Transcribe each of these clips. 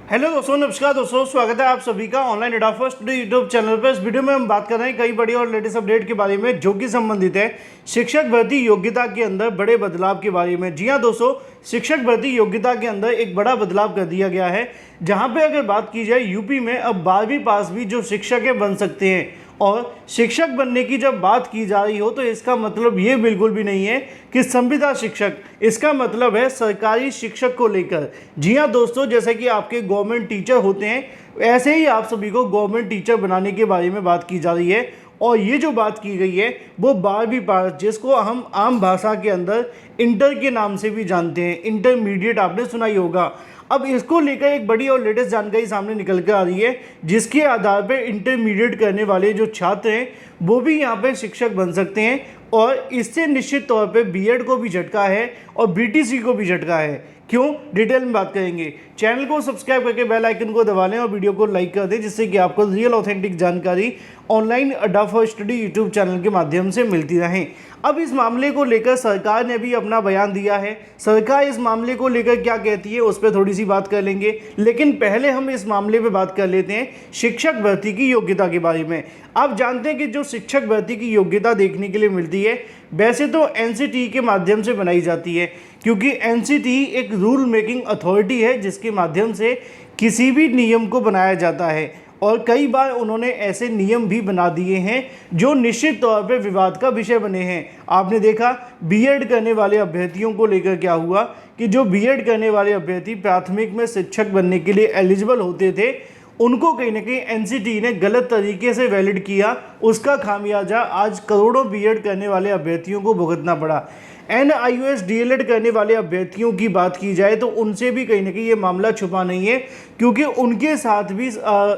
Hello दोस्तों, नमस्कार दोस्तों, स्वागत है आप सभी का ऑनलाइन एडा फर्स्ट यूट्यूब चैनल पर। इस वीडियो में हम बात कर रहे हैं कई बड़ी और लेटेस्ट अपडेट के बारे में जो कि संबंधित है शिक्षक भर्ती योग्यता के अंदर बड़े बदलाव के बारे में। जी हाँ दोस्तों, शिक्षक भर्ती योग्यता के अंदर एक बड़ा बदलाव कर दिया गया है, जहां पे अगर बात की जाए यूपी में अब 12वीं पास भी जो शिक्षक है बन सकते हैं। और शिक्षक बनने की जब बात की जा रही हो तो इसका मतलब ये बिल्कुल भी नहीं है कि संविदा शिक्षक, इसका मतलब है सरकारी शिक्षक को लेकर। जी हाँ दोस्तों, जैसे कि आपके गवर्नमेंट टीचर होते हैं, ऐसे ही आप सभी को गवर्नमेंट टीचर बनाने के बारे में बात की जा रही है। और ये जो बात की गई है वो 12वीं पास, जिसको हम आम भाषा के अंदर इंटर के नाम से भी जानते हैं, इंटरमीडिएट आपने सुना ही होगा। अब इसको लेकर एक बड़ी और लेटेस्ट जानकारी सामने निकल कर आ रही है, जिसके आधार पर इंटरमीडिएट करने वाले जो छात्र हैं वो भी यहाँ पे शिक्षक बन सकते हैं। और इससे निश्चित तौर पे बीएड को भी झटका है और बीटीसी को भी झटका है। क्यों, डिटेल में बात करेंगे। चैनल को सब्सक्राइब करके बेल आइकन को दबा लें और वीडियो को लाइक कर दें, जिससे कि आपको रियल ऑथेंटिक जानकारी ऑनलाइन अड्डा फॉर स्टडी यूट्यूब चैनल के माध्यम से मिलती रहे। अब इस मामले को लेकर सरकार ने भी अपना बयान दिया है। सरकार इस मामले को लेकर क्या कहती है उस पर थोड़ी सी बात कर लेंगे, लेकिन पहले हम इस मामले पे बात कर लेते हैं शिक्षक भर्ती की योग्यता के बारे में। आप जानते हैं कि जो शिक्षक भर्ती की योग्यता देखने के लिए मिलती है, वैसे तो एनसीटीई के माध्यम से बनाई जाती है, क्योंकि एनसीटीई एक रूल मेकिंग अथॉरिटी है जिसके माध्यम से किसी भी नियम को बनाया जाता है। और कई बार उन्होंने ऐसे नियम भी बना दिए हैं जो निश्चित तौर पे विवाद का विषय बने हैं। आपने देखा बीएड करने वाले अभ्यर्थियों को लेकर क्या हुआ कि जो बीएड करने वाले अभ्यर्थी प्राथमिक में शिक्षक बनने के लिए एलिजिबल होते थे, उनको कहीं ना कहीं एनसीटीई ने गलत तरीके से वैलिड किया। उसका खामियाजा आज करोड़ों बीएड करने वाले अभ्यर्थियों को भुगतना पड़ा। NIOS डीएलएड करने वाले अभ्यर्थियों की बात की जाए तो उनसे भी कहीं ना कहीं ये मामला छुपा नहीं है, क्योंकि उनके साथ भी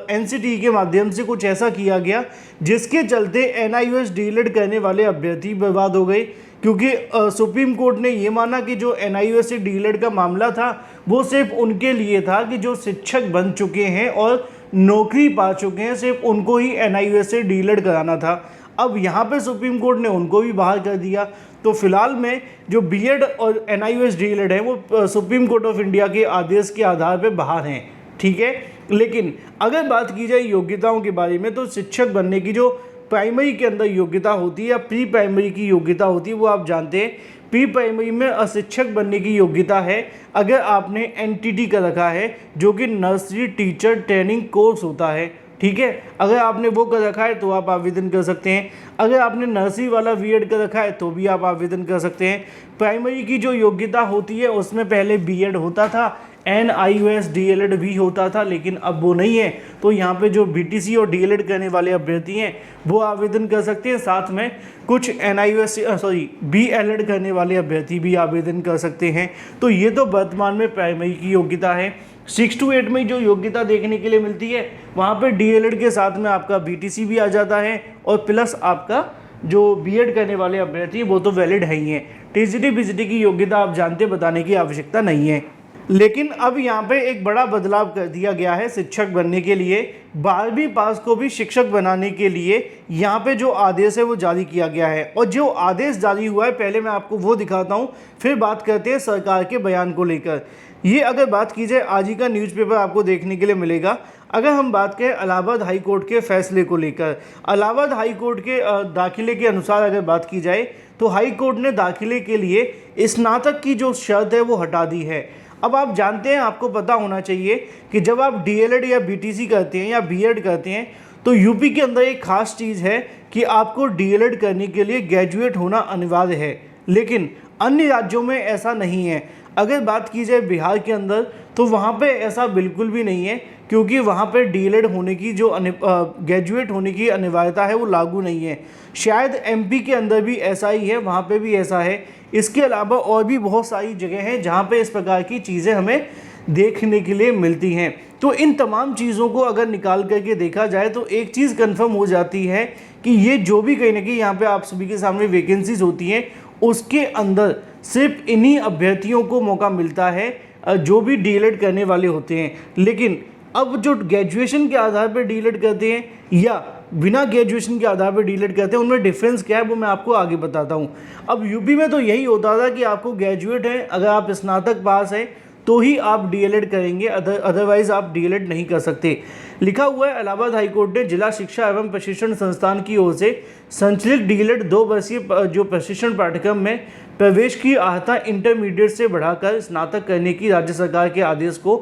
एनसीटीई के माध्यम से कुछ ऐसा किया गया जिसके चलते NIOS डीएलएड करने वाले अभ्यर्थी बर्बाद हो गए। क्योंकि सुप्रीम कोर्ट ने ये माना कि जो NIOS से डीएलएड का मामला था वो सिर्फ उनके लिए था कि जो शिक्षक बन चुके हैं और नौकरी पा चुके हैं, सिर्फ उनको ही NIOS से डीएलएड कराना था। अब यहाँ पे सुप्रीम कोर्ट ने उनको भी बाहर कर दिया। तो फिलहाल में जो बीएड और NIOS डीएलएड है वो सुप्रीम कोर्ट ऑफ इंडिया के आदेश के आधार पे बाहर हैं, ठीक है। लेकिन अगर बात की जाए योग्यताओं के बारे में, तो शिक्षक बनने की जो प्राइमरी के अंदर योग्यता होती है या प्री प्राइमरी की योग्यता होती है, वो आप जानते हैं। प्री प्राइमरी में अशिक्षक बनने की योग्यता है अगर आपने NTT का रखा है, जो कि नर्सरी टीचर ट्रेनिंग कोर्स होता है, ठीक है। अगर आपने वो कर रखा है तो आप आवेदन कर सकते हैं। अगर आपने नर्सरी वाला बीएड कर रखा है तो भी आप आवेदन कर सकते हैं। प्राइमरी की जो योग्यता होती है उसमें पहले बीएड होता था, NIOS डीएलएड भी होता था, लेकिन अब वो नहीं है। तो यहाँ पे जो बीटीसी और डीएलएड करने वाले अभ्यर्थी हैं वो आवेदन कर सकते हैं। साथ में कुछ BLED करने वाले अभ्यर्थी भी आवेदन कर सकते हैं। तो ये तो वर्तमान में प्राइमरी की योग्यता है। 6 to 8 में जो योग्यता देखने के लिए मिलती है, वहाँ पे डीएलएड के साथ में आपका बीटीसी भी आ जाता है और प्लस आपका जो बीएड करने वाले अभ्यर्थी वो तो वैलिड है ही है। टीजीटी बीजीटी की योग्यता आप जानते, बताने की आवश्यकता नहीं है। लेकिन अब यहाँ पे एक बड़ा बदलाव कर दिया गया है शिक्षक बनने के लिए। 12वीं पास को भी शिक्षक बनाने के लिए यहाँ पे जो आदेश है वो जारी किया गया है। और जो आदेश जारी हुआ है, पहले मैं आपको वो दिखाता हूँ, फिर बात करते हैं सरकार के बयान को लेकर। ये अगर बात की जाए, आज ही का न्यूज़पेपर आपको देखने के लिए मिलेगा। अगर हम बात करें इलाहाबाद हाई कोर्ट के फैसले को लेकर, इलाहाबाद हाई कोर्ट के दाखिले के अनुसार अगर बात की जाए तो हाई कोर्ट ने दाखिले के लिए स्नातक की जो शर्त है वो हटा दी है। अब आप जानते हैं, आपको पता होना चाहिए कि जब आप डीएलएड या बीटीसी करते हैं या बीएड करते हैं तो यूपी के अंदर एक खास चीज़ है कि आपको डीएलएड करने के लिए ग्रेजुएट होना अनिवार्य है, लेकिन अन्य राज्यों में ऐसा नहीं है। अगर बात की जाए बिहार के अंदर तो वहाँ पे ऐसा बिल्कुल भी नहीं है, क्योंकि वहाँ पे डीएलएड होने की जो ग्रेजुएट होने की अनिवार्यता है वो लागू नहीं है। शायद एमपी के अंदर भी ऐसा ही है, वहाँ पे भी ऐसा है। इसके अलावा और भी बहुत सारी जगह हैं जहाँ पे इस प्रकार की चीज़ें हमें देखने के लिए मिलती हैं। तो इन तमाम चीज़ों को अगर निकाल करके देखा जाए तो एक चीज़ कंफर्म हो जाती है कि ये जो भी कहीं ना कहीं यहाँ पे आप सभी के सामने वैकेंसीज होती हैं, उसके अंदर सिर्फ इन्हीं अभ्यर्थियों को मौका मिलता है जो भी डीएलएड करने वाले होते हैं। लेकिन अब जो ग्रेजुएशन के आधार पर डीएलएड करते हैं या बिना ग्रेजुएशन के आधार पर डीएलएड करते हैं, उनमें डिफरेंस क्या है वो मैं आपको आगे बताता हूँ। अब यूपी में तो यही होता था कि आपको ग्रेजुएट है, अगर आप स्नातक पास है तो ही आप डीएलएड करेंगे, अदरवाइज आप डीएलएड नहीं कर सकते। लिखा हुआ है इलाहाबाद हाईकोर्ट ने जिला शिक्षा एवं प्रशिक्षण संस्थान की ओर से संचालित डीएलएड 2 वर्षीय जो प्रशिक्षण पाठ्यक्रम में प्रवेश की अर्हता इंटरमीडिएट से बढ़ाकर स्नातक करने की राज्य सरकार के आदेश को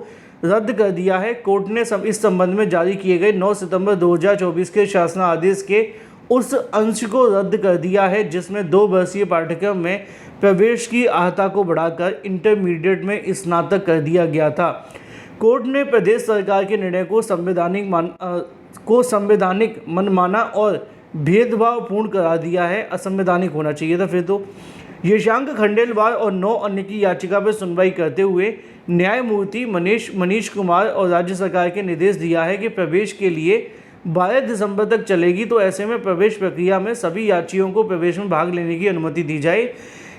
रद्द कर दिया है। कोर्ट ने इस संबंध में जारी किए गए 9 सितंबर 2024 के शासनादेश के उस अंश को रद्द कर दिया है जिसमें 2 वर्षीय पाठ्यक्रम में प्रवेश की अर्हता को बढ़ाकर इंटरमीडिएट में स्नातक कर दिया गया था। कोर्ट ने प्रदेश सरकार के निर्णय को संवैधानिक मनमाना और भेदभावपूर्ण करार दिया है। असंवैधानिक होना चाहिए था फिर तो। यशांक खंडेलवाल और 9 अन्य की याचिका पर सुनवाई करते हुए न्यायमूर्ति मनीष कुमार और राज्य सरकार के निर्देश दिया है कि प्रवेश के लिए 12 दिसंबर तक चलेगी, तो ऐसे में प्रवेश प्रक्रिया में सभी यात्रियों को प्रवेश में भाग लेने की अनुमति दी जाए।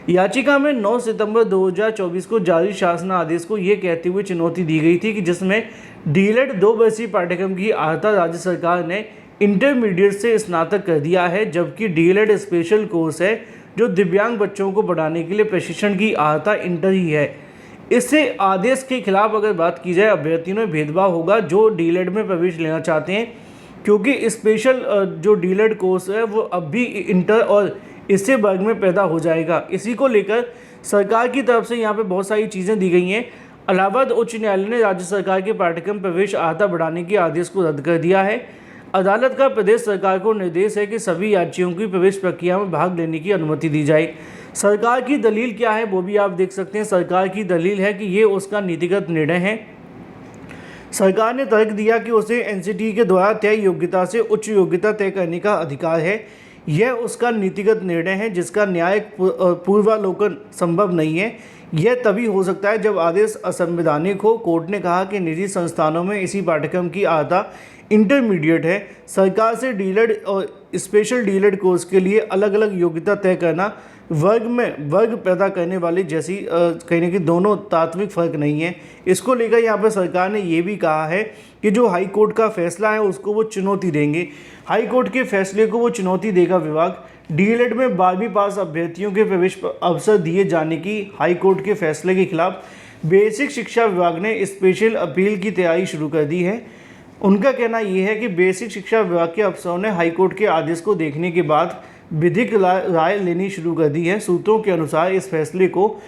याचिका में 9 सितंबर 2024 को जारी शासन आदेश को ये कहते हुए चुनौती दी गई थी कि जिसमें डीएलएड 2 वर्षीय पाठ्यक्रम की अर्हता राज्य सरकार ने इंटरमीडिएट से स्नातक कर दिया है, जबकि डीएलएड स्पेशल कोर्स है जो दिव्यांग बच्चों को पढ़ाने के लिए प्रशिक्षण की अर्हता इंटर ही है। इससे आदेश के खिलाफ अगर बात की जाए अभ्यर्थियों में भेदभाव होगा जो डीएलएड में प्रवेश लेना चाहते हैं, क्योंकि स्पेशल जो डीएलएड कोर्स है वो अब भी इंटर और इससे वर्ग में पैदा हो जाएगा। इसी को लेकर सरकार की तरफ से यहाँ पे बहुत सारी चीज़ें दी गई हैं। इलाहाबाद उच्च न्यायालय ने राज्य सरकार के पाठ्यक्रम प्रवेश अर्हता बढ़ाने के आदेश को रद्द कर दिया है। अदालत का प्रदेश सरकार को निर्देश है कि सभी यात्रियों की प्रवेश प्रक्रिया में भाग लेने की अनुमति दी जाए। सरकार की दलील क्या है वो भी आप देख सकते हैं। सरकार की दलील है कि ये उसका नीतिगत निर्णय है। सरकार ने तर्क दिया कि उसे एनसीटी के द्वारा तय योग्यता से उच्च योग्यता तय करने का अधिकार है। यह उसका नीतिगत निर्णय है जिसका न्यायिक पूर्वालोकन संभव नहीं है। यह तभी हो सकता है जब आदेश असंवैधानिक हो। कोर्ट ने कहा कि निजी संस्थानों में इसी पाठ्यक्रम की अर्हता इंटरमीडिएट है। सरकार से डीएलएड और स्पेशल डीएलएड कोर्स के लिए अलग अलग योग्यता तय करना वर्ग पैदा करने वाली जैसी कहने की दोनों तात्विक फर्क नहीं है। इसको लेकर यहाँ पर सरकार ने ये भी कहा है कि जो हाई कोर्ट का फैसला है उसको वो चुनौती देंगे। हाई कोर्ट के फैसले को वो चुनौती देगा विभाग। डीएलएड में 12वीं पास अभ्यर्थियों के प्रवेश अवसर दिए जाने की हाई कोर्ट के फैसले के खिलाफ बेसिक शिक्षा विभाग ने स्पेशल अपील की तैयारी शुरू कर दी है। उनका कहना यह है कि बेसिक शिक्षा विभाग के अफसरों ने हाई कोर्ट के आदेश को देखने के बाद विधिक राय लेनी शुरू कर दी है। सूत्रों के अनुसार इस फैसले को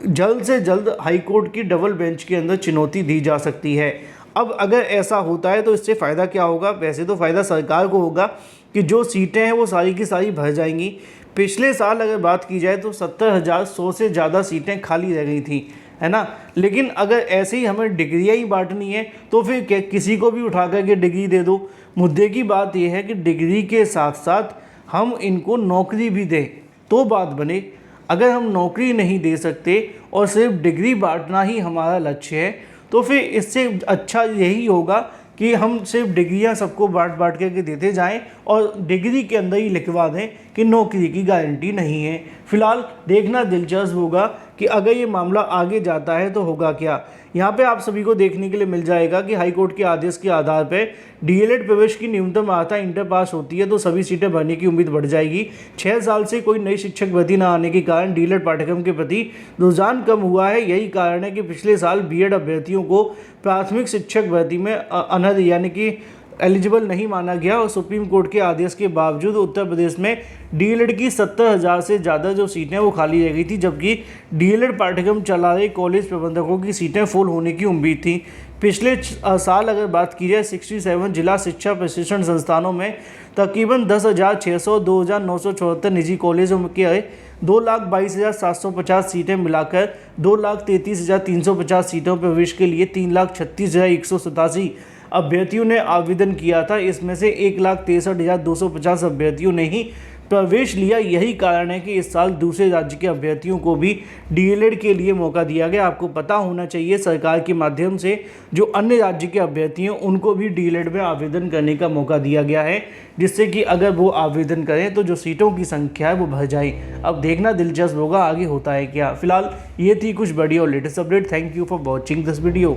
जल्द से जल्द हाई कोर्ट की डबल बेंच के अंदर चुनौती दी जा सकती है। अब अगर ऐसा होता है तो इससे फ़ायदा क्या होगा? वैसे तो फ़ायदा सरकार को होगा कि जो सीटें हैं वो सारी की सारी भर जाएंगी। पिछले साल अगर बात की जाए तो 70,100 से ज़्यादा सीटें खाली रह गई थी, है ना। लेकिन अगर ऐसे ही हमें डिग्रियाँ ही बांटनी है तो फिर किसी को भी उठा करके डिग्री दे दो। मुद्दे की बात यह है कि डिग्री के साथ साथ हम इनको नौकरी भी दें तो बात बने। अगर हम नौकरी नहीं दे सकते और सिर्फ डिग्री बांटना ही हमारा लक्ष्य है तो फिर इससे अच्छा यही होगा कि हम सिर्फ डिग्रियां सबको बांट करके देते जाएं और डिग्री के अंदर ही लिखवा दें कि नौकरी की गारंटी नहीं है। फिलहाल देखना दिलचस्प होगा कि अगर ये मामला आगे जाता है तो होगा क्या। यहाँ पे आप सभी को देखने के लिए मिल जाएगा कि हाई कोर्ट के आदेश के आधार पर डीएलएड प्रवेश की न्यूनतम अर्हता इंटर पास होती है तो सभी सीटें भरने की उम्मीद बढ़ जाएगी। 6 साल से कोई नई शिक्षक भर्ती न आने के कारण डीएलएड पाठ्यक्रम के प्रति रुझान कम हुआ है। यही कारण है कि पिछले साल बीएड अभ्यर्थियों को प्राथमिक शिक्षक भर्ती में अनर्ह यानी कि एलिजिबल नहीं माना गया और सुप्रीम कोर्ट के आदेश के बावजूद उत्तर प्रदेश में डीएलएड की 70,000 से ज़्यादा जो सीटें वो खाली रह गई थी, जबकि डीएलएड पाठ्यक्रम चला रहे कॉलेज प्रबंधकों की सीटें फुल होने की उम्मीद थी। पिछले साल अगर बात की जाए 67 जिला शिक्षा प्रशिक्षण संस्थानों में तकरीबन 10,600 2,974 निजी कॉलेजों के 2,22,750 सीटें मिलाकर 2,33,350 सीटों पर प्रवेश के लिए 3,36,187 अभ्यर्थियों ने आवेदन किया था। इसमें से 1,63,250 अभ्यर्थियों ने ही प्रवेश लिया। यही कारण है कि इस साल दूसरे राज्य के अभ्यर्थियों को भी डीएलएड के लिए मौका दिया गया। आपको पता होना चाहिए सरकार के माध्यम से जो अन्य राज्य के अभ्यर्थी हैं उनको भी डीएलएड में आवेदन करने का मौका दिया गया है, जिससे कि अगर वो आवेदन करें तो जो सीटों की संख्या है वो भर जाए। अब देखना दिलचस्प होगा आगे होता है क्या। फिलहाल ये थी कुछ बड़ी और latest update. Thank you for watching this video.